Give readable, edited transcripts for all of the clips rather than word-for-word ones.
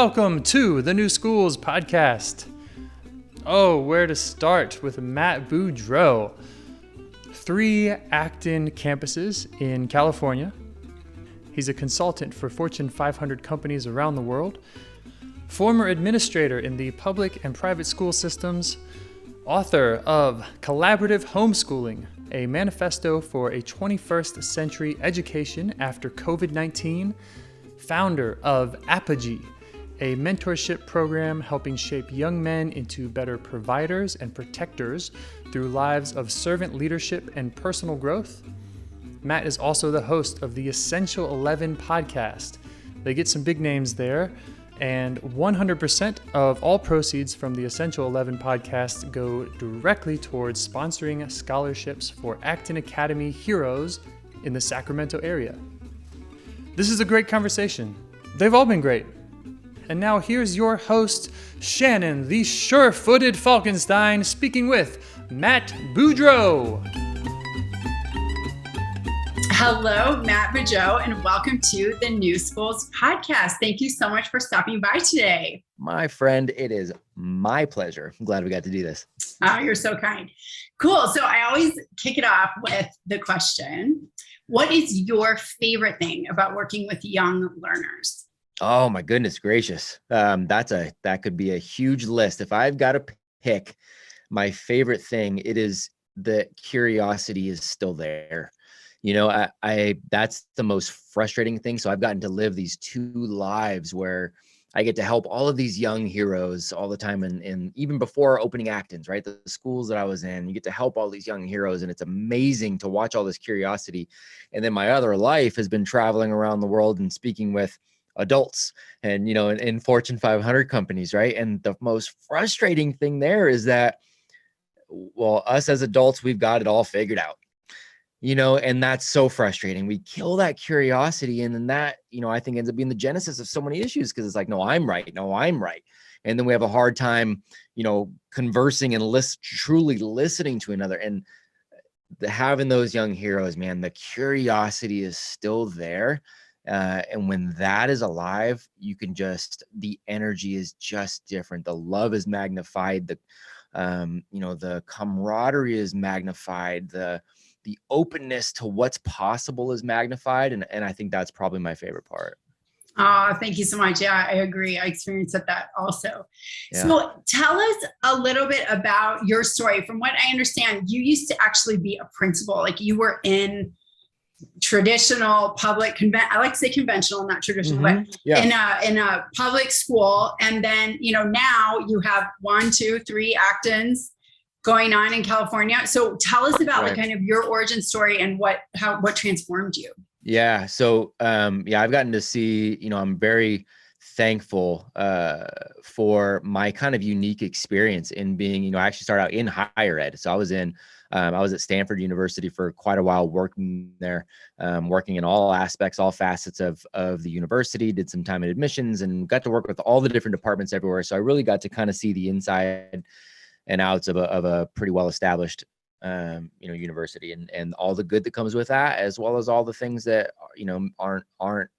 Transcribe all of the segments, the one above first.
welcome to the New Schools podcast. Oh, where to start with Matt Beaudreau. 3 Acton campuses in California. He's a consultant for Fortune 500 companies around the world, former administrator in the public and private school systems, author of Collaborative Homeschooling, a manifesto for a 21st century education after COVID-19, founder of Apogee, a mentorship program helping shape young men into better providers and protectors through lives of servant leadership and personal growth. Matt is also the host of the Essential 11 podcast. They get some big names there, and 100% of all proceeds from the Essential 11 podcast go directly towards sponsoring scholarships for Acton Academy heroes in the Sacramento area. This is a great conversation. They've all been great. And now here's your host, Shannon, the sure-footed Falkenstein, speaking with Matt Beaudreau. Hello, Matt Beaudreau, and welcome to the New Schools podcast. Thank you so much for stopping by today. My friend, it is my pleasure. I'm glad we got to do this. Oh, you're so kind. Cool. So I always kick it off with the question, what is your favorite thing about working with young learners? Oh my goodness gracious. That could be a huge list. If I've got to pick my favorite thing, it is the curiosity is still there. You know, I that's the most frustrating thing. So I've gotten to live these 2 lives where I get to help all of these young heroes all the time. And even before opening Acton's, right? The schools that I was in, you get to help all these young heroes. And it's amazing to watch all this curiosity. And then my other life has been traveling around the world and speaking with adults and, you know, in Fortune 500 companies, right? And the most frustrating thing there is that, well, us as adults, we've got it all figured out, you know, and that's so frustrating. We kill that curiosity. And then that, you know, I think ends up being the genesis of so many issues because it's like, no, I'm right. No, I'm right. And then we have a hard time, you know, conversing and truly listening to another. And having those young heroes, man, the curiosity is still there. And when that is alive, you can the energy is just different. The love is magnified. The, you know, the camaraderie is magnified. The openness to what's possible is magnified. And I think that's probably my favorite part. Oh, thank you so much. Yeah, I agree. I experienced that also. Yeah. So tell us a little bit about your story. From what I understand, you used to actually be a principal, like you were in traditional public I like to say conventional, not traditional, but yeah. in a public school. And then, you know, now you have 1, 2, 3 Actons going on in California. So tell us about like kind of your origin story and what transformed you. Yeah. So, I've gotten to see, you know, I'm very thankful for my kind of unique experience in being, you know, I actually started out in higher ed. So I was at Stanford University for quite a while, working there, working in all aspects, all facets of the university, did some time in admissions and got to work with all the different departments everywhere. So I really got to kind of see the inside and outs of a pretty well-established, you know, university and all the good that comes with that, as well as all the things that, you know, aren't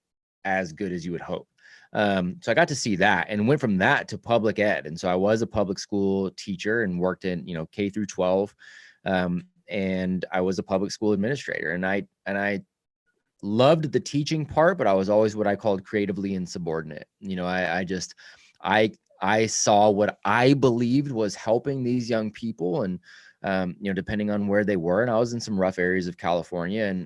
as good as you would hope. So I got to see that and went from that to public ed. And so I was a public school teacher and worked in, you know, K through 12. And I was a public school administrator and I loved the teaching part, but I was always what I called creatively insubordinate. You know, I saw what I believed was helping these young people and, you know, depending on where they were. And I was in some rough areas of California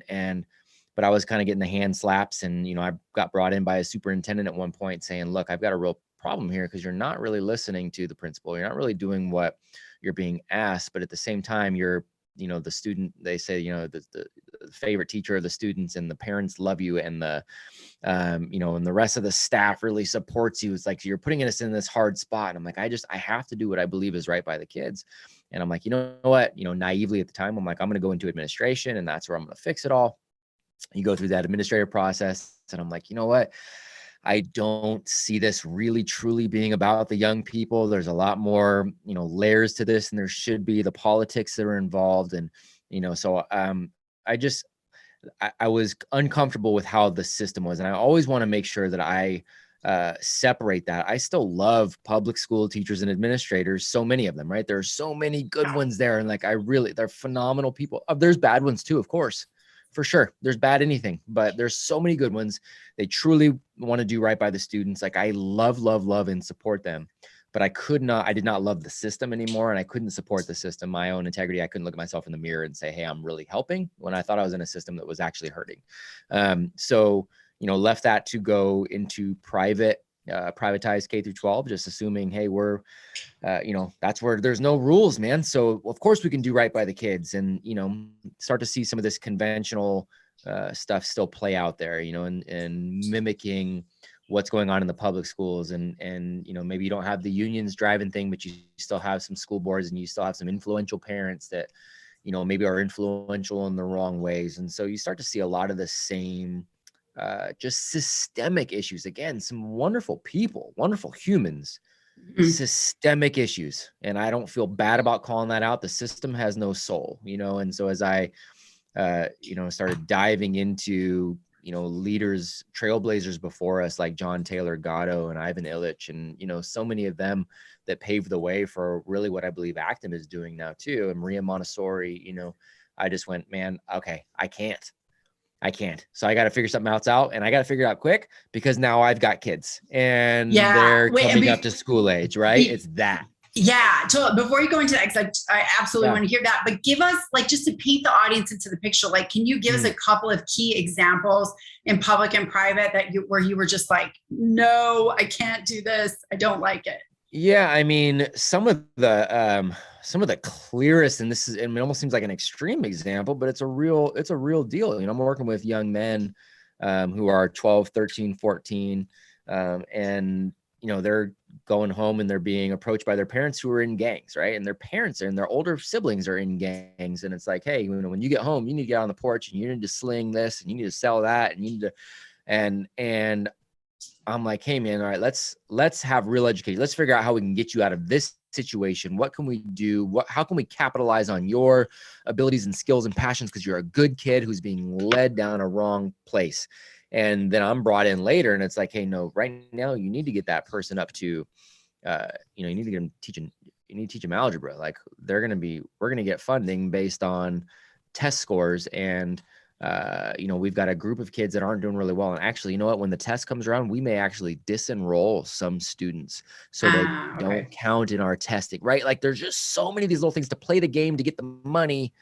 but I was kind of getting the hand slaps and, you know, I got brought in by a superintendent at one point saying, look, I've got a real problem here because you're not really listening to the principal. You're not really doing what you're being asked, but at the same time, you're, you know, the student, they say, you know, the favorite teacher of the students and the parents love you and you know, and the rest of the staff really supports you. It's like, you're putting us in this hard spot. And I'm like, I have to do what I believe is right by the kids. And I'm like, you know what, you know, naively at the time, I'm like, I'm going to go into administration and that's where I'm going to fix it all. You go through that administrative process and I'm like, you know what? I don't see this really truly being about the young people. There's a lot more, you know, layers to this and there should be the politics that are involved. And, you know, so I was uncomfortable with how the system was. And I always want to make sure that I separate that. I still love public school teachers and administrators, so many of them, right? There are so many good ones there. And like, they're phenomenal people. There's bad ones too, of course, for sure. There's bad anything, but there's so many good ones. They truly want to do right by the students. Like I love and support them, but I did not love the system anymore. And I couldn't support the system, my own integrity. I couldn't look at myself in the mirror and say, hey, I'm really helping, when I thought I was in a system that was actually hurting. So left that to go into privatized K through 12, just assuming, hey, we're, that's where there's no rules, man. So of course we can do right by the kids, and, start to see some of this conventional stuff still play out there, and mimicking what's going on in the public schools. And maybe you don't have the unions driving thing, but you still have some school boards, and you still have some influential parents that, maybe are influential in the wrong ways. And so you start to see a lot of the same just systemic issues. Again, some wonderful people, wonderful humans, systemic issues. And I don't feel bad about calling that out. The system has no soul, and so as I, started diving into, leaders, trailblazers before us, like John Taylor Gatto and Ivan Illich, and, so many of them that paved the way for really what I believe Acton is doing now too. And Maria Montessori, I just went, man, okay, I can't. So I got to figure something else out, and I got to figure it out quick, because now I've got kids and they're coming up to school age, right? It's that. Yeah. So before you go into that, because I absolutely want to hear that, but give us, like, just to paint the audience into the picture, like, can you give us a couple of key examples in public and private where you were just like, no, I can't do this, I don't like it? Yeah, I mean, some of the clearest, and this is, it almost seems like an extreme example, but it's a real deal. I'm working with young men who are 12, 13, 14, and they're going home and they're being approached by their parents who are in gangs, right? And their parents and their older siblings are in gangs, and it's like, hey, when you get home, you need to get on the porch, and you need to sling this, and you need to sell that, and you need to, and I'm like, hey man, all right, let's have real education. Let's figure out how we can get you out of this situation. What can we do? How can we capitalize on your abilities and skills and passions? Because you're a good kid who's being led down a wrong place. And then I'm brought in later, and it's like, hey, no, right now you need to get that person up to, you need to get them teaching. You need to teach them algebra. Like we're going to get funding based on test scores, and we've got a group of kids that aren't doing really well. And actually, you know what? When the test comes around, we may actually disenroll some students so they don't count in our testing, right? Like there's just so many of these little things to play the game, to get the money,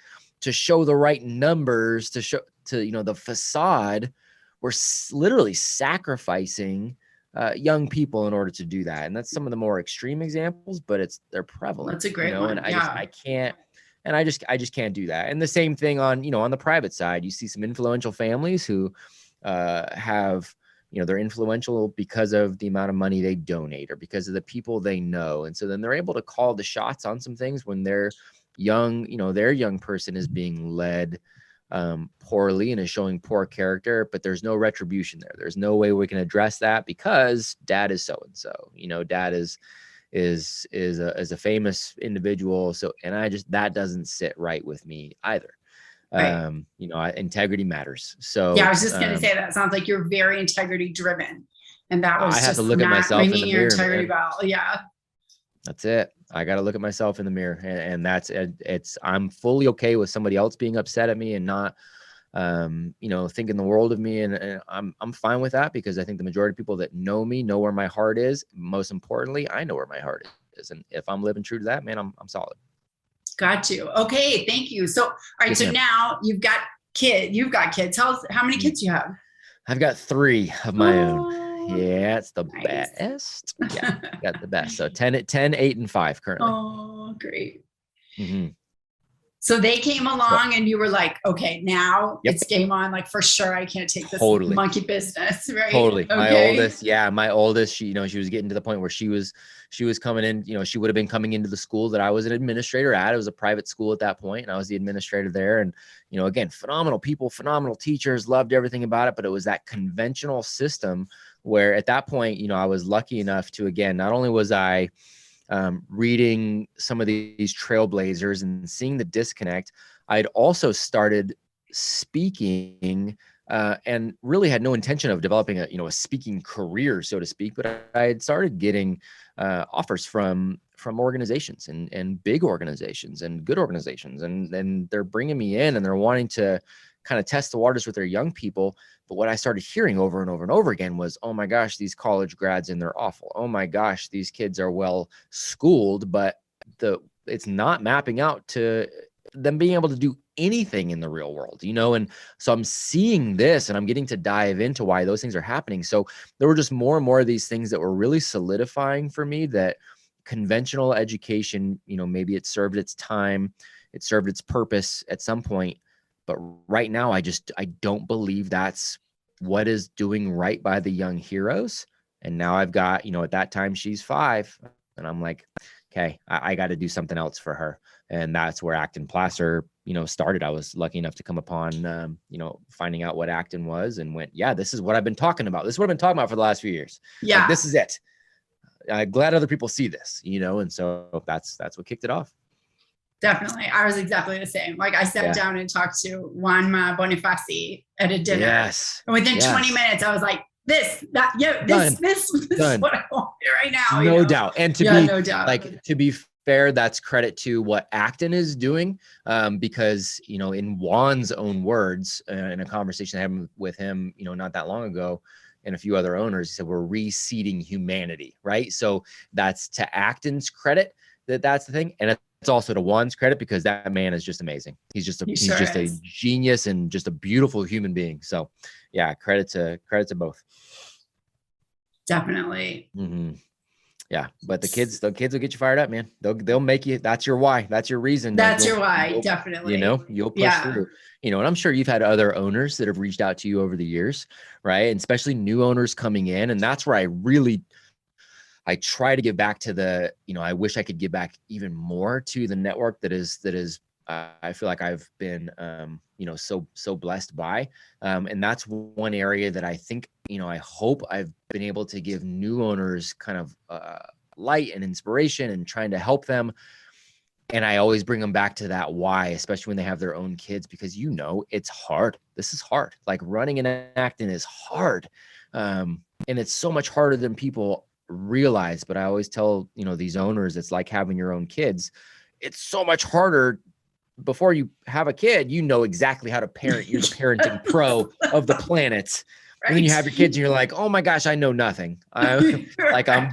to show the right numbers, to show the facade. We're literally sacrificing young people in order to do that. And that's some of the more extreme examples, but they're prevalent. That's a great one. And I just can't do that. And the same thing on the private side. You see some influential families who have, they're influential because of the amount of money they donate or because of the people they know. And so then they're able to call the shots on some things when they're young, their young person is being led poorly and is showing poor character, but there's no retribution there. There's no way we can address that because dad is so-and-so, dad is a famous individual. So, and that doesn't sit right with me either. Right. Integrity matters. So yeah, I was just going to say that sounds like you're very integrity driven, and that was I have to look at myself in the mirror. Integrity bell. Yeah. That's it. I got to look at myself in the mirror, and I'm fully okay with somebody else being upset at me and not, thinking the world of me. And I'm fine with that, because I think the majority of people that know me know where my heart is. Most importantly, I know where my heart is. And if I'm living true to that, man, I'm solid. Got you. Okay. Thank you. So, all right. Yes, so ma'am. Now you've got kids. How many kids do you have? I've got 3 of my own. Yeah, it's the best. Yeah, got the best. So 10, 8, and 5 currently. Oh, great. Mm-hmm. So they came along and you were like, okay, now it's game on. Like, for sure, I can't take this monkey business, right? Totally. Okay. My oldest, she was getting to the point where she was coming in, she would have been coming into the school that I was an administrator at. It was a private school at that point, and I was the administrator there. And, again, phenomenal people, phenomenal teachers, loved everything about it. But it was that conventional system where at that point, I was lucky enough to, again, not only was I reading some of these trailblazers and seeing the disconnect, I'd also started speaking and really had no intention of developing a speaking career, so to speak. But I had started getting offers from organizations and big organizations and good organizations, and they're bringing me in and they're wanting to kind of test the waters with their young people. But what I started hearing over and over and over again was, oh my gosh, these college grads and they're awful. Oh my gosh, these kids are well schooled, but it's not mapping out to them being able to do anything in the real world, and so I'm seeing this and I'm getting to dive into why those things are happening. So there were just more and more of these things that were really solidifying for me that conventional education, maybe it served its time, it served its purpose at some point, but right now I don't believe that's what is doing right by the young heroes. And now I've got, at that time she's 5 and I'm like, okay, I got to do something else for her. And that's where Acton Placer, started. I was lucky enough to come upon, finding out what Acton was and went, yeah, this is what I've been talking about. This is what I've been talking about for the last few years. Yeah. Like, this is it. I'm glad other people see this, and so that's what kicked it off. Definitely. I was exactly the same. Like I sat down and talked to Juan Ma Bonifaci at a dinner. Yes. And within 20 minutes, I was like, this is what I want right now. No doubt. And no doubt. To be fair, that's credit to what Acton is doing. Because, in Juan's own words, in a conversation I had with him, not that long ago, and a few other owners, he said, we're reseeding humanity, right? So that's to Acton's credit that's the thing. And it's also to Juan's credit because that man is just amazing. He's just a genius and just a beautiful human being. So yeah, credit to both. Definitely. Mm-hmm. Yeah. But the kids will get you fired up, man. They'll make you, that's your why. That's your reason. That's your why. Definitely. You'll push through, and I'm sure you've had other owners that have reached out to you over the years, right? And especially new owners coming in. And that's where I try to give back to I wish I could give back even more to the network that is I feel like I've been, so blessed by. And that's one area that I think, I hope I've been able to give new owners kind of light and inspiration and trying to help them. And I always bring them back to that why, especially when they have their own kids, because it's hard. This is hard. Like running an Acton is hard. And it's so much harder than people realize. But I always tell, these owners, it's like having your own kids. It's so much harder. Before you have a kid, exactly how to parent. You're the parenting pro of the planet. Right. And then you have your kids and you're like, oh my gosh, I know nothing. I'm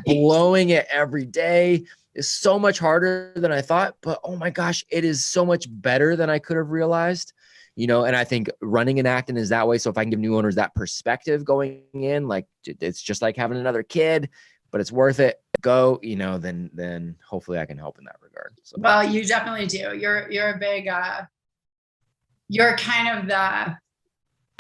blowing it every day. It's so much harder than I thought, but oh my gosh, it is so much better than I could have realized, and I think running an Acton is that way. So if I can give new owners that perspective going in, like it's just like having another kid, but it's worth it. Go, then hopefully I can help in that regard. So. Well, you definitely do. You're a big, you're kind of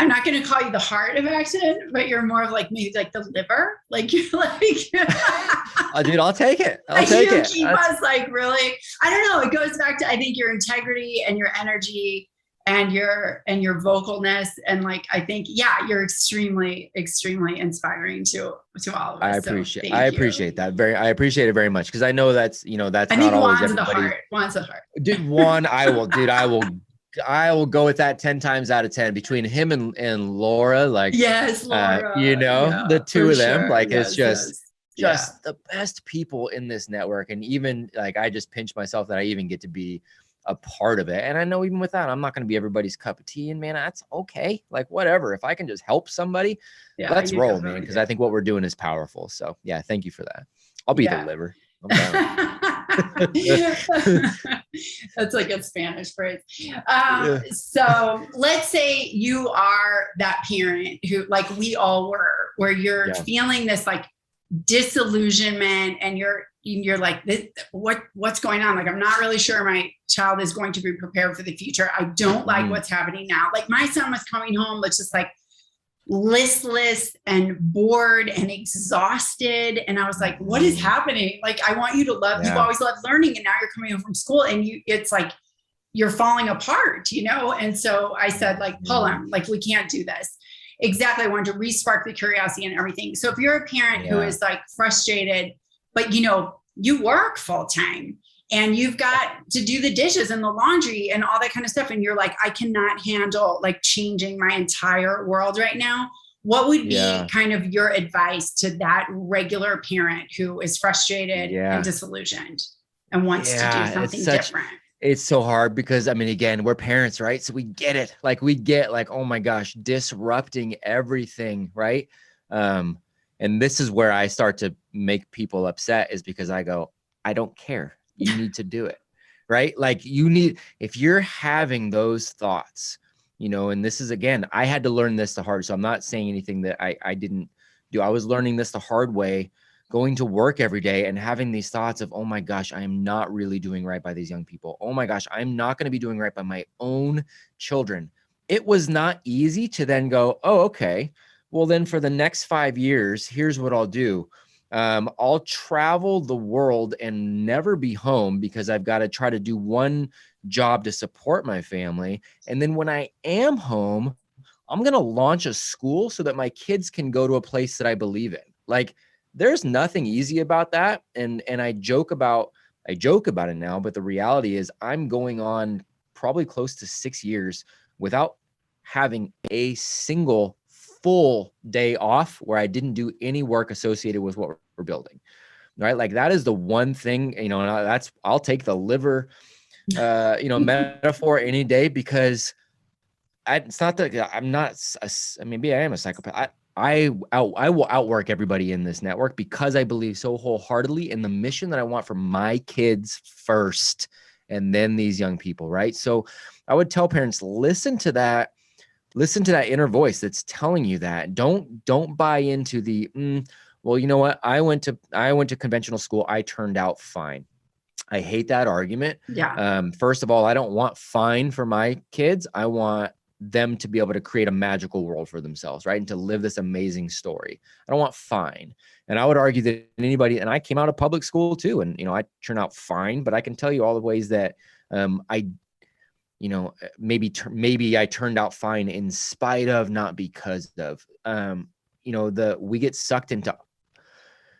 I'm not going to call you the heart of Acton, but you're more of maybe the liver. Like you're oh, dude, I'll take it. I'll take it. Keep us really, I don't know. It goes back to, I think, your integrity and your energy and your vocalness. And I think, you're extremely, extremely inspiring to all of us. I appreciate that. I appreciate it very much. Cause I know that's, that's not always everybody. Juan's the heart. Dude, Juan, I will go with that 10 times out of 10 between him and Laura. Yes, Laura. The two of them, sure. It's just the best people in this network. And even I just pinch myself that I even get to be a part of it. And I know even with that, I'm not going to be everybody's cup of tea, and man, that's okay. Whatever, if I can just help somebody, let's roll, man. Cause I think what we're doing is powerful. So yeah, thank you for that. I'll be the liver. That's a Spanish phrase. So let's say you are that parent who we all were, where you're feeling this disillusionment and you're like, what's going on? I'm not really sure my child is going to be prepared for the future. I don't like what's happening now. My son was coming home, just listless and bored and exhausted. And I was like, what is happening? I want you to love, you've always loved learning. And now you're coming home from school and it's you're falling apart, And so I said, pull him, we can't do this. Exactly. I wanted to re-spark the curiosity and everything. So if you're a parent who is frustrated, but you work full time and you've got to do the dishes and the laundry and all that kind of stuff. And you're like, I cannot handle like changing my entire world right now. What would be kind of your advice to that regular parent who is frustrated and disillusioned and wants to do something different? It's so hard because, I mean, again, we're parents, right? So we get it. Like we get like, oh my gosh, disrupting everything, right? And this is where I start to make people upset, is because I go, I don't care. You need to do it, right? Like if you're having those thoughts, and this is, again, I had to learn this the hard. So I'm not saying anything that I didn't do. I was learning this the hard way, going to work every day and having these thoughts of, oh my gosh, I am not really doing right by these young people. Oh my gosh, I'm not going to be doing right by my own children. It was not easy to then go, oh, okay, well then for the next 5 years, here's what I'll do. I'll travel the world and never be home because I've got to try to do one job to support my family. And then when I am home, I'm going to launch a school so that my kids can go to a place that I believe in. Like, there's nothing easy about that. And I joke about it now, but the reality is I'm going on probably close to 6 years without having a single full day off where I didn't do any work associated with what we're building, right? Like that is the one thing, I'll take the liver, metaphor any day, because it's not that I'm not, maybe I am a psychopath. I will outwork everybody in this network because I believe so wholeheartedly in the mission that I want for my kids first, and then these young people, right? So I would tell parents, listen to that inner voice that's telling you that. Don't buy into the, well, you know what? I went to conventional school. I turned out fine. I hate that argument. Yeah. First of all, I don't want fine for my kids. I want them to be able to create a magical world for themselves, right? And to live this amazing story. I don't want fine. And I would argue that anybody, and I came out of public school too, and, I turned out fine, but I can tell you all the ways that maybe I turned out fine in spite of, not because of, we get sucked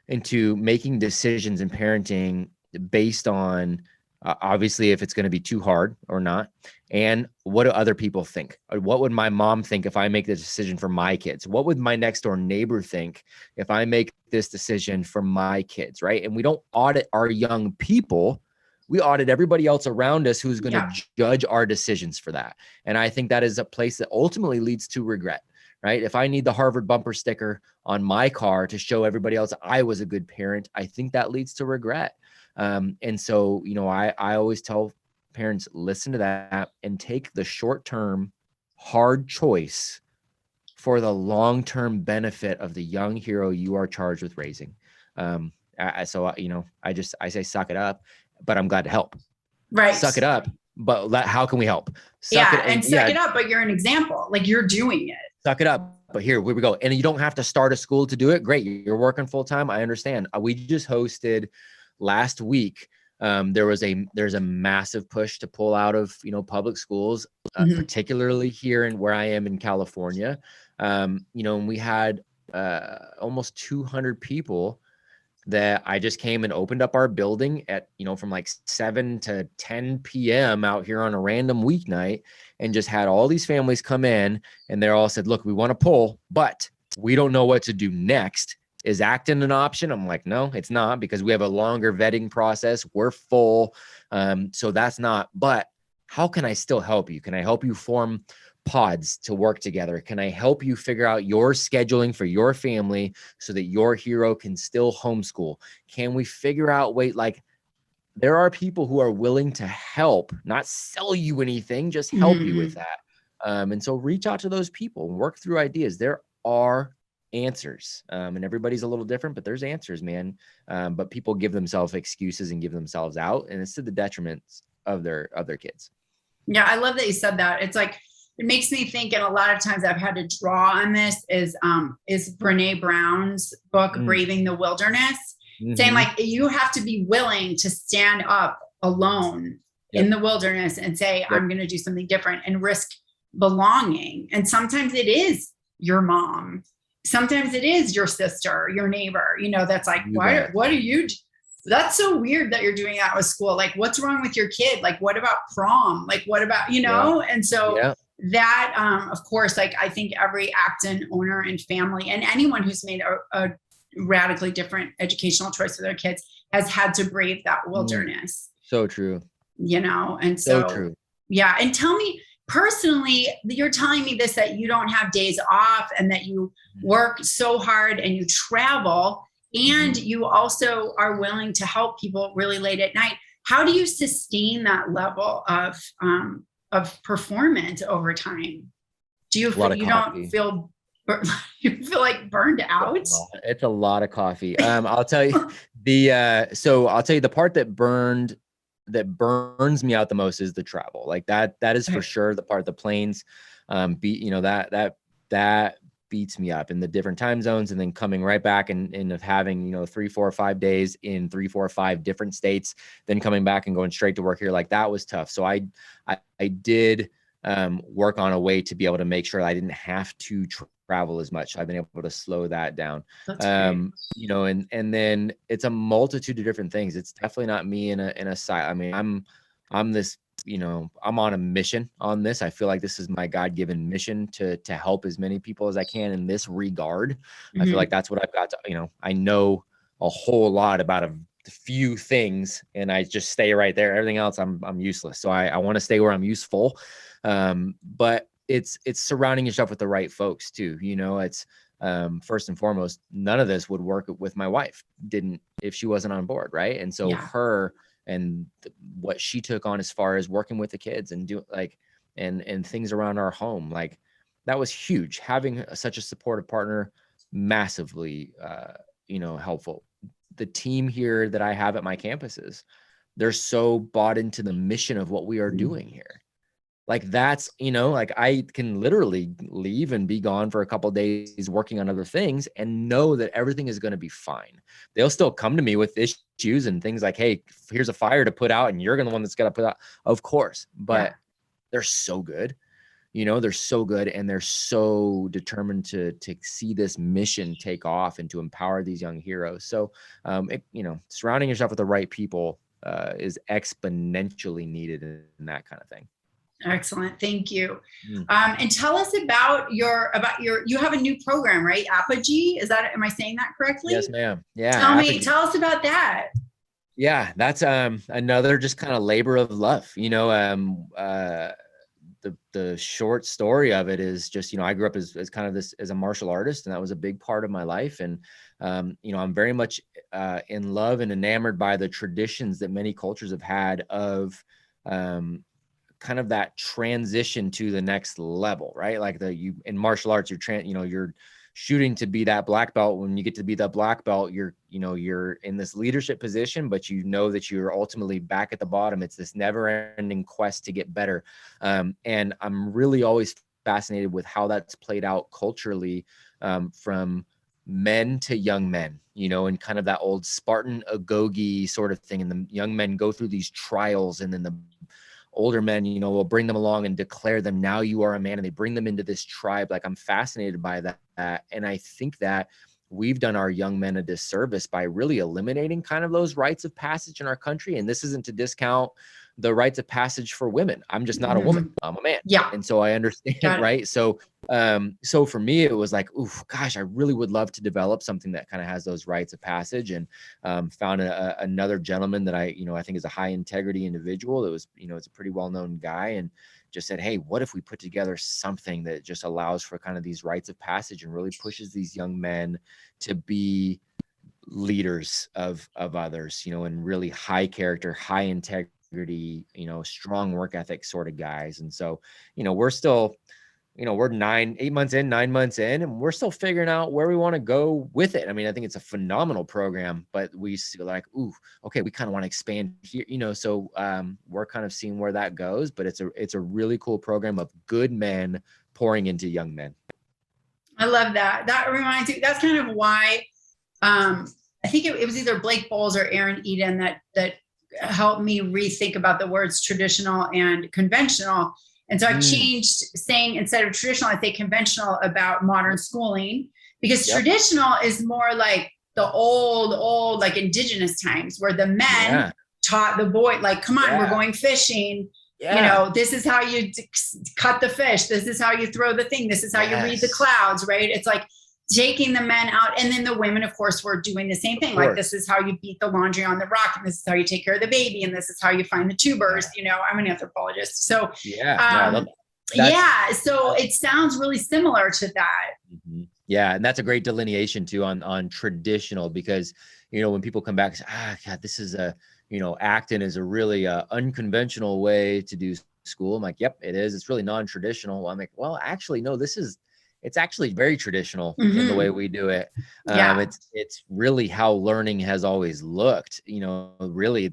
into making decisions in parenting based on obviously if it's going to be too hard or not. And what do other people think? Or what would my mom think if I make the decision for my kids? What would my next door neighbor think if I make this decision for my kids, right? And we don't audit our young people. We audit everybody else around us who's going to judge our decisions for that. And I think that is a place that ultimately leads to regret, right? If I need the Harvard bumper sticker on my car to show everybody else I was a good parent, I think that leads to regret. And so, I always tell parents, listen to that and take the short-term hard choice for the long-term benefit of the young hero you are charged with raising. I say, suck it up, but I'm glad to help. Right. Suck it up, but how can we help? Suck it up, but you're an example. Like, you're doing it. Suck it up, but here we go. And you don't have to start a school to do it. Great. You're working full time. I understand. We just hosted last week. There's a massive push to pull out of, public schools, particularly here in where I am in California. And we had almost 200 people that I just came and opened up our building at, from like 7 to 10 p.m. out here on a random weeknight, and just had all these families come in, and they all said, look, we want to pull, but we don't know what to do next. Is Acton an option? I'm like, no, it's not, because we have a longer vetting process. We're full. So that's not, but how can I still help you? Can I help you form pods to work together? Can I help you figure out your scheduling for your family so that your hero can still homeschool? Can we figure out there are people who are willing to help, not sell you anything, just help you with that. And so reach out to those people and work through ideas. There are answers, and everybody's a little different, but there's answers, man. But people give themselves excuses and give themselves out, and it's to the detriment of their kids. Yeah, I love that you said that. It's like, it makes me think, and a lot of times I've had to draw on this, is Brene Brown's book, Braving the Wilderness, saying like, you have to be willing to stand up alone in the wilderness and say, I'm going to do something different, and risk belonging. And sometimes it is your mom. Sometimes it is your sister, your neighbor, that's like, what are you? That's so weird that you're doing that with school. Like, what's wrong with your kid? Like, what about prom? Like, what about, you know? And so that, of course, like, I think every Acton owner and family and anyone who's made a radically different educational choice for their kids has had to brave that wilderness. So true. You know? And so true. Yeah. And tell me personally, you're telling me this, that you don't have days off and that you work so hard and you travel and you also are willing to help people really late at night. How do you sustain that level of performance over time? Do you feel, you don't feel, you feel like burned out? It's a lot of coffee. I'll tell you the part that burns me out the most is the travel. Like that is for sure the part. The planes that beats me up in the different time zones, and then coming right back and having 3, 4, 5 days in 3, 4, 5 different states, then coming back and going straight to work here. Like that was tough. So I did work on a way to be able to make sure I didn't have to travel as much. I've been able to slow that down. And then it's a multitude of different things. It's definitely not me in a side. I mean, I'm this, I'm on a mission on this. I feel like this is my God-given mission to help as many people as I can in this regard. I feel like that's what I've got to, I know a whole lot about a few things and I just stay right there. Everything else I'm useless. So I want to stay where I'm useful. But it's surrounding yourself with the right folks too. It's first and foremost, none of this would work with my wife if she wasn't on board. Right. And so her and what she took on as far as working with the kids and and things around our home, like that was huge. Having such a supportive partner, massively, helpful. The team here that I have at my campuses, they're so bought into the mission of what we are doing here. Like that's, I can literally leave and be gone for a couple of days working on other things and know that everything is going to be fine. They'll still come to me with issues and things like, hey, here's a fire to put out and you're the one that's got to put out. Of course, but they're so good. They're so good and they're so determined to see this mission take off and to empower these young heroes. So, surrounding yourself with the right people is exponentially needed in that kind of thing. Excellent. Thank you. And tell us about you have a new program, right? Apogee. Am I saying that correctly? Yes, ma'am. Yeah. Tell us about that. Yeah. That's another just kind of labor of love, the short story of it is just, I grew up as kind of this as a martial artist, and that was a big part of my life. And, I'm very much in love and enamored by the traditions that many cultures have had of, kind of that transition to the next level, right? Like in martial arts, you're shooting to be that black belt. When you get to be that black belt, you're in this leadership position, but that you're ultimately back at the bottom. It's this never ending quest to get better. And I'm really always fascinated with how that's played out culturally, from men to young men, and kind of that old Spartan agoge sort of thing. And the young men go through these trials, and then the older men, will bring them along and declare them, now you are a man, and they bring them into this tribe. Like I'm fascinated by that. And I think that we've done our young men a disservice by really eliminating kind of those rites of passage in our country. And this isn't to discount the rites of passage for women. I'm just not a woman. I'm a man. Yeah. And so I understand, right? So for me, it was like, oof, gosh, I really would love to develop something that kind of has those rites of passage, and found another gentleman that I think is a high integrity individual. That was, it's a pretty well-known guy, and just said, hey, what if we put together something that just allows for kind of these rites of passage and really pushes these young men to be leaders of others, and really high character, high integrity, strong work ethic sort of guys. And so, we're still, we're 9 months in, and we're still figuring out where we want to go with it. I mean, I think it's a phenomenal program, but we still like, ooh, okay, we kind of want to expand here, so we're kind of seeing where that goes, but it's a really cool program of good men pouring into young men. I love that. That reminds me, that's kind of why, I think it was either Blake Bowles or Aaron Eden that helped me rethink about the words traditional and conventional. And so I changed saying, instead of traditional, I say conventional about modern schooling, because traditional is more like the old, like indigenous times where the men taught the boy, like, come on, we're going fishing. You know, this is how you cut the fish. This is how you throw the thing. This is how you read the clouds, right? It's like taking the men out. And then the women, of course, were doing the same thing. Like, this is how you beat the laundry on the rock. And this is how you take care of the baby. And this is how you find the tubers. You know, I'm an anthropologist. So, so it sounds really similar to that. Mm-hmm. Yeah. And that's a great delineation too on traditional, because, you know, when people come back and say, God, this is Acton is a really unconventional way to do school. I'm like, yep, it is. It's really non-traditional. I'm like, well, actually, no, it's actually very traditional in the way we do it. It's really how learning has always looked, you know, really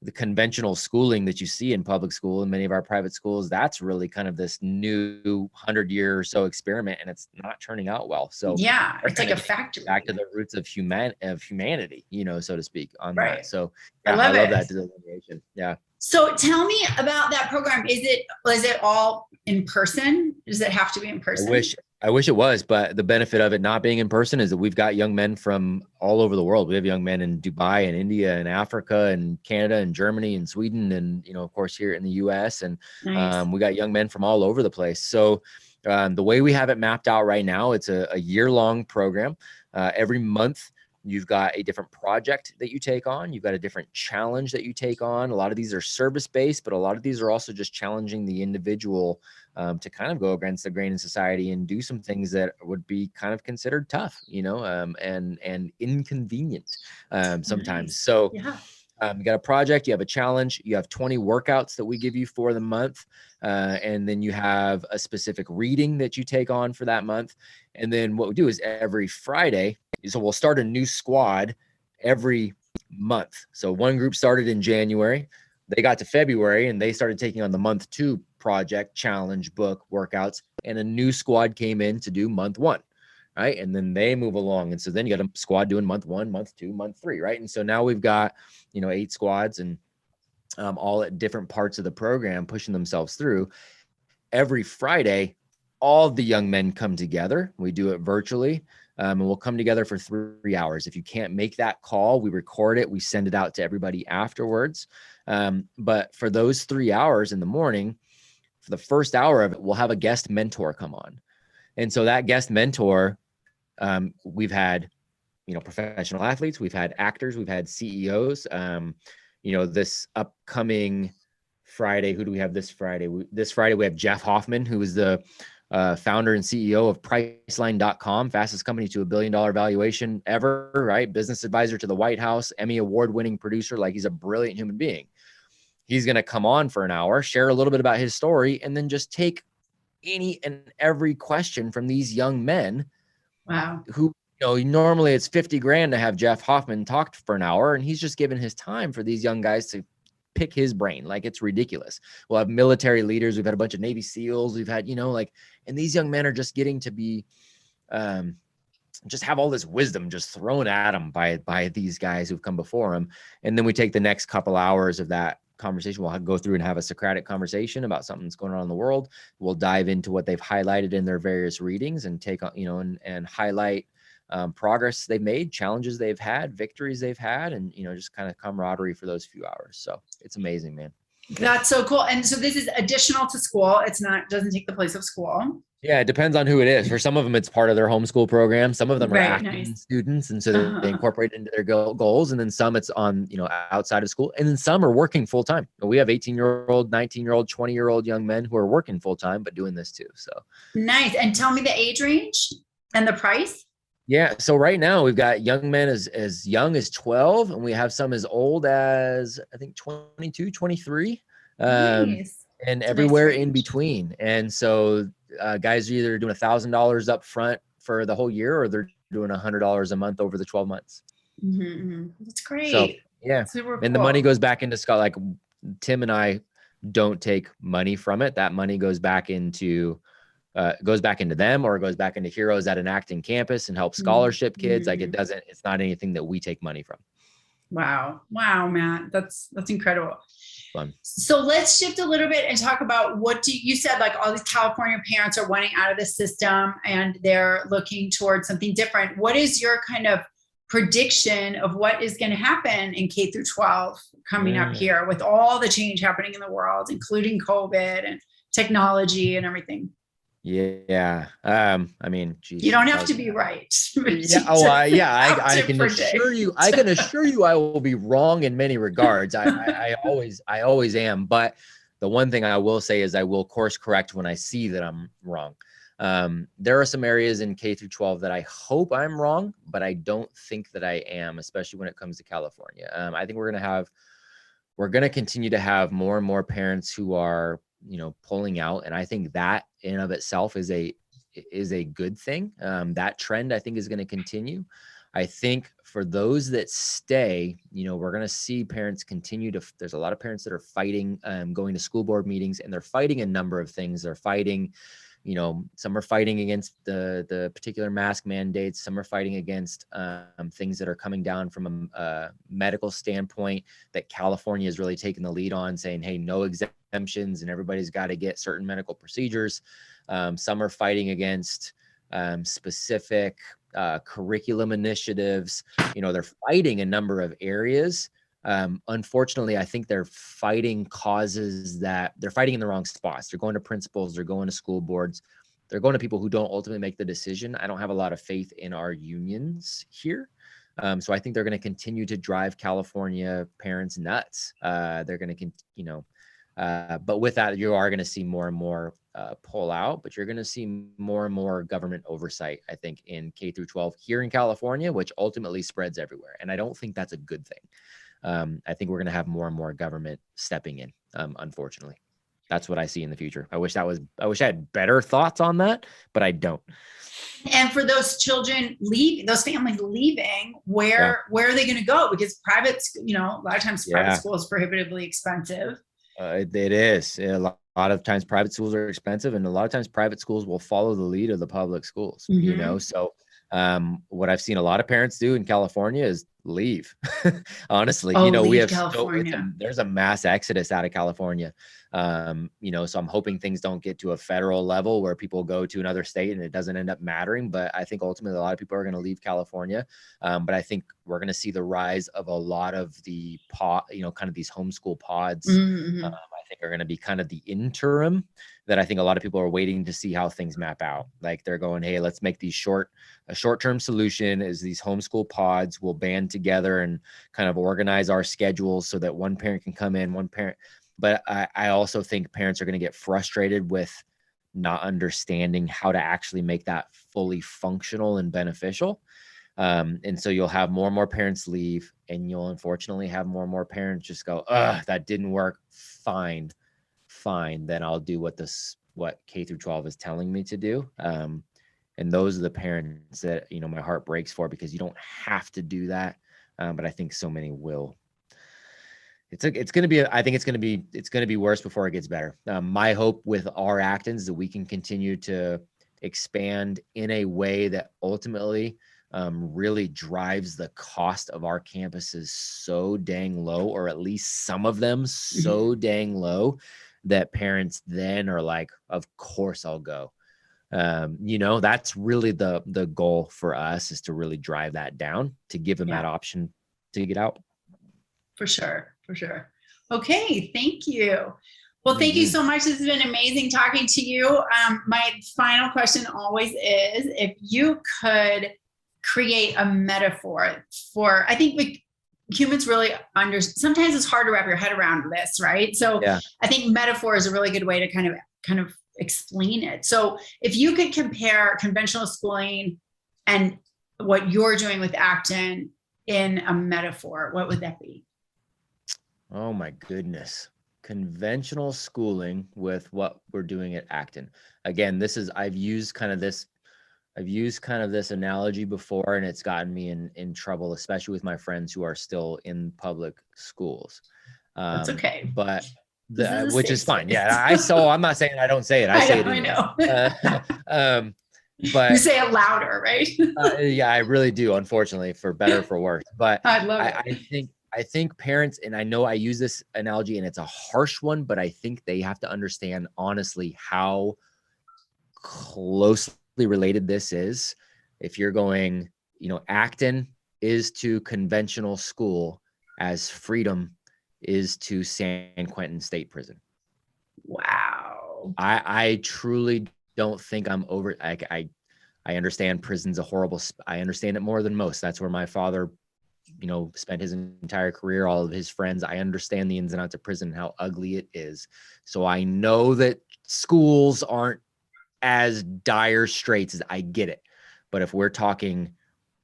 the conventional schooling that you see in public school and many of our private schools, that's really kind of this new 100-year or so experiment, and it's not turning out well. So it's like a factory. Back to the roots of humanity, you know, so to speak, on that. So I love that delineation. Yeah. So tell me about that program. Is it all in person? Does it have to be in person? I wish it was, but the benefit of it not being in person is that we've got young men from all over the world. We have young men in Dubai and India and Africa and Canada and Germany and Sweden and, you know, of course, here in the US. And we got young men from all over the place. So the way we have it mapped out right now, it's a year-long program. Every month, you've got a different project that you take on. You've got a different challenge that you take on. A lot of these are service-based, but a lot of these are also just challenging the individual to kind of go against the grain in society and do some things that would be kind of considered tough, you know, and inconvenient sometimes. So you got a project, you have a challenge, you have 20 workouts that we give you for the month. And then you have a specific reading that you take on for that month. And then what we do is every Friday, so we'll start a new squad every month. So one group started in January, they got to February and they started taking on the month 2 project, challenge, book, workouts, and a new squad came in to do month 1. Right. And then they move along. And so then you got a squad doing month 1, month 2, month 3. Right. And so now we've got, 8 squads and all at different parts of the program pushing themselves through. Every Friday, all the young men come together. We do it virtually. And we'll come together for 3 hours. If you can't make that call, we record it. We send it out to everybody afterwards. But for those 3 hours in the morning, for the first hour of it, we'll have a guest mentor come on. And so that guest mentor, we've had, professional athletes, we've had actors, we've had CEOs. This upcoming Friday, who do we have this Friday? This Friday, we have Jeff Hoffman, who is the founder and CEO of Priceline.com, fastest company to $1 billion valuation ever, right? Business advisor to the White House, Emmy award-winning producer. Like, he's a brilliant human being. He's going to come on for an hour, share a little bit about his story, and then just take any and every question from these young men. Wow. Who, normally it's $50,000 to have Jeff Hoffman talk for an hour, and he's just given his time for these young guys to pick his brain. Like, it's ridiculous. We'll have military leaders. We've had a bunch of Navy SEALs. We've had, and these young men are just getting to be, just have all this wisdom just thrown at them by these guys who've come before them. And then we take the next couple hours of that conversation. We'll go through and have a Socratic conversation about something that's going on in the world. We'll dive into what they've highlighted in their various readings and take on, and highlight progress they've made, challenges they've had, victories they've had, and, just kind of camaraderie for those few hours. So it's amazing, man. That's so cool. And so this is additional to school. Doesn't take the place of school. Yeah, it depends on who it is. For some of them, it's part of their homeschool program. Some of them are Acton students, and so they incorporate it into their goals. And then some it's on, outside of school. And then some are working full time. We have 18-year-old, 19-year-old, 20-year-old young men who are working full time, but doing this too. So nice. And tell me the age range and the price. Yeah. So right now we've got young men as young as 12, and we have some as old as, I think, 22, 23, nice. And everywhere in between. And so guys are either doing $1,000 up front for the whole year, or they're doing $100 a month over the 12 months. Mm-hmm. That's great. So, yeah. Super cool. And the money goes back into Scott. Like, Tim and I don't take money from it. That money goes back into them, or it goes back into Heroes at an Acton campus and help scholarship kids. Like, it's not anything that we take money from. Wow, Matt, that's incredible. Fun. So let's shift a little bit and talk about you said, like, all these California parents are wanting out of the system and they're looking towards something different. What is your kind of prediction of what is going to happen in K through 12 coming up here with all the change happening in the world, including COVID and technology and everything. Yeah. I mean, geez, you don't have to be right. Yeah. I can assure you, I will be wrong in many regards. I always am. But the one thing I will say is I will course correct when I see that I'm wrong. There are some areas in K through 12 that I hope I'm wrong, but I don't think that I am, especially when it comes to California. I think we're going to continue to have more and more parents who are, pulling out. And I think that in of itself is a good thing. That trend I think is going to continue. I think for those that stay, we're going to see parents continue to, there's a lot of parents that are fighting, going to school board meetings, and they're fighting a number of things. They're fighting, some are fighting against the particular mask mandates. Some are fighting against things that are coming down from a medical standpoint that California is really taking the lead on, saying, hey, no exemptions and everybody's got to get certain medical procedures. Some are fighting against specific curriculum initiatives. They're fighting a number of areas. Unfortunately, I think they're fighting causes that they're fighting in the wrong spots. They're going to principals, they're going to school boards, they're going to people who don't ultimately make the decision. I don't have a lot of faith in our unions here. So I think they're going to continue to drive California parents nuts. They're going to, but with that, you are going to see more and more pull out, but you're going to see more and more government oversight, I think, in K through 12 here in California, which ultimately spreads everywhere. And I don't think that's a good thing. I think we're going to have more and more government stepping in. Unfortunately, that's what I see in the future. I wish I had better thoughts on that, but I don't. And for those children those families leaving, where are they going to go? Because private, a lot of times private school is prohibitively expensive. It is. A lot of times private schools are expensive, and a lot of times private schools will follow the lead of the public schools, so what I've seen a lot of parents do in California is leave. Honestly, we have there's a mass exodus out of California. So I'm hoping things don't get to a federal level where people go to another state and it doesn't end up mattering. But I think ultimately a lot of people are going to leave California. But I think we're going to see the rise of a lot of the kind of these homeschool pods. I think are going to be kind of the interim that I think a lot of people are waiting to see how things map out. Like they're going, hey, let's make these a short-term solution is these homeschool pods will band together and kind of organize our schedules so that one parent can come in, one parent. But I also think parents are going to get frustrated with not understanding how to actually make that fully functional and beneficial. And so you'll have more and more parents leave, and you'll unfortunately have more and more parents just go, that didn't work. Fine. Then I'll do what K through 12 is telling me to do. And those are the parents that, my heart breaks for, because you don't have to do that. But I think so many will. It's going to be worse before it gets better. My hope with our Actons is that we can continue to expand in a way that ultimately really drives the cost of our campuses so dang low, or at least some of them so dang low, that parents then are like, of course I'll go. That's really the goal for us, is to really drive that down, to give them that option to get out. For sure. Okay. Thank you. Well, thank you so much. This has been amazing talking to you. My final question always is, if you could create a metaphor for, I think humans really sometimes it's hard to wrap your head around this, right? So I think metaphor is a really good way to kind of explain it. So if you could compare conventional schooling and what you're doing with Acton in a metaphor, what would that be? Oh my goodness. Conventional schooling with what we're doing at Acton. Again, I've used kind of this analogy before, and it's gotten me in trouble, especially with my friends who are still in public schools. That's okay. But which is fine. Yeah. I'm not saying I don't say it. I say it anyway. I know. But you say it louder, right? Yeah, I really do, unfortunately, for better or for worse. But I love it. I think parents, and I know I use this analogy and it's a harsh one, but I think they have to understand honestly how closely related this is. If you're going, Acton is to conventional school as freedom is to San Quentin State Prison. Wow. I truly don't think I'm over. I understand prison's a horrible. I understand it more than most. That's where my father, spent his entire career, all of his friends. I understand the ins and outs of prison, how ugly it is. So I know that schools aren't as dire straits as I get it. But if we're talking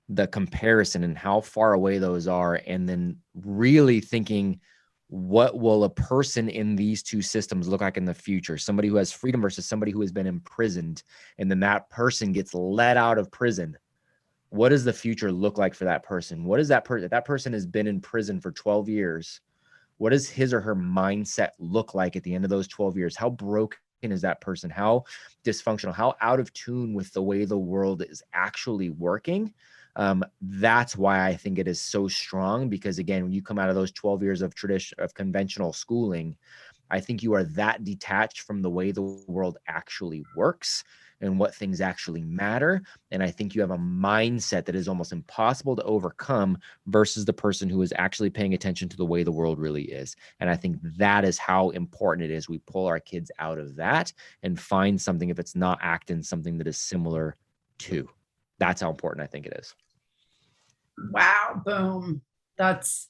the comparison and how far away those are, and then really thinking, what will a person in these two systems look like in the future? Somebody who has freedom versus somebody who has been imprisoned, and then that person gets let out of prison. What does the future look like for that person? What is that person? That person has been in prison for 12 years. What does his or her mindset look like at the end of those 12 years? How broken is that person? How dysfunctional? How out of tune with the way the world is actually working? That's why I think it is so strong, because again, when you come out of those 12 years of conventional schooling, I think you are that detached from the way the world actually works and what things actually matter. And I think you have a mindset that is almost impossible to overcome versus the person who is actually paying attention to the way the world really is. And I think that is how important it is we pull our kids out of that and find something, if it's not Acton, something that is similar to. That's how important I think it is. Wow. Boom. That's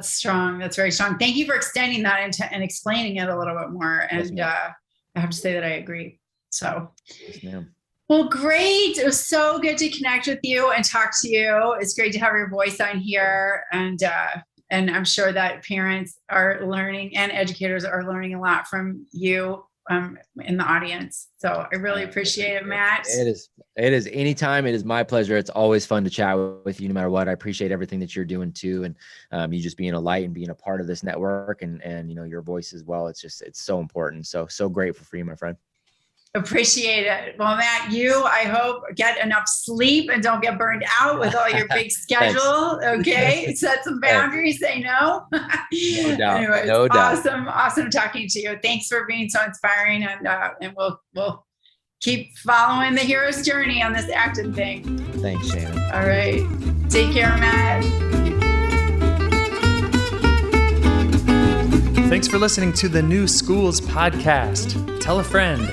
strong. That's very strong. Thank you for extending that into and explaining it a little bit more. And Yes, I have to say that I agree. So, yes, ma'am. Well, great. It was so good to connect with you and talk to you. It's great to have your voice on here. And I'm sure that parents are learning and educators are learning a lot from you in the audience. So I really appreciate it, Matt. It is anytime. It is my pleasure. It's always fun to chat with you no matter what. I appreciate everything that you're doing too. And you just being a light and being a part of this network and your voice as well. It's so important. So grateful for you, my friend. Appreciate it. Well, Matt, I hope get enough sleep and don't get burned out with all your big schedule. Okay. Set some boundaries, say no. No doubt. Anyways, No doubt. Awesome talking to you. Thanks for being so inspiring. And we'll keep following the hero's journey on this Acton thing. Thanks, Shannon. All right. Take care, Matt. Thanks for listening to the New Schools podcast. Tell a friend.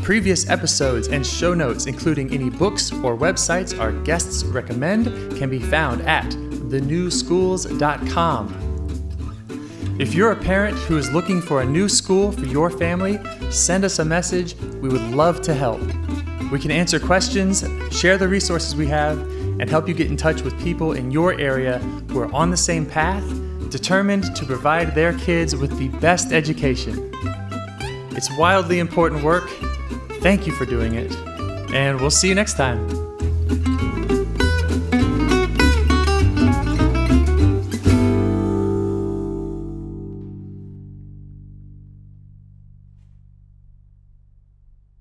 Previous episodes and show notes, including any books or websites our guests recommend, can be found at thenewschools.com. If you're a parent who is looking for a new school for your family, send us a message. We would love to help. We can answer questions, share the resources we have, and help you get in touch with people in your area who are on the same path, determined to provide their kids with the best education. It's wildly important work. Thank you for doing it, and we'll see you next time.